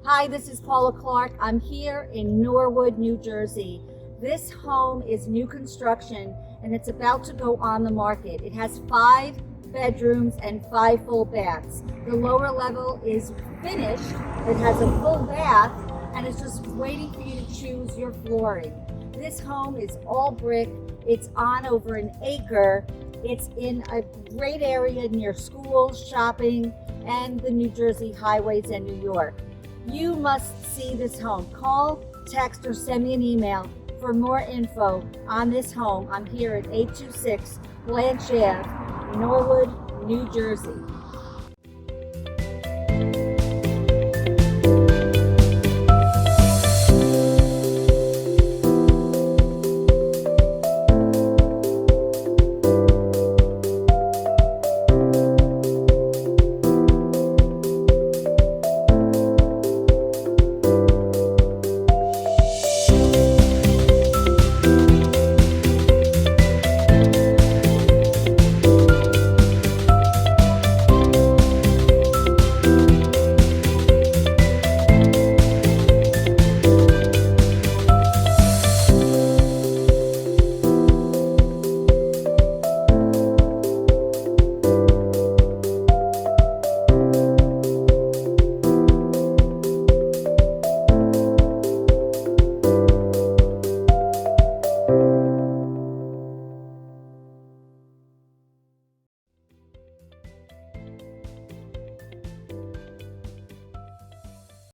Hi, this is Paula Clark. I'm here in Norwood, New Jersey. This home is new construction and it's about to go on the market. It has 5 bedrooms and 5 full baths. The lower level is finished. It has a full bath and it's just waiting for you to choose your flooring. This home is all brick. It's on over an acre. It's in a great area near schools, shopping, and the New Jersey highways and New York. You must see this home. Call, text, or send me an email for more info on this home. I'm here at 826 Blanch Ave, Norwood, New Jersey.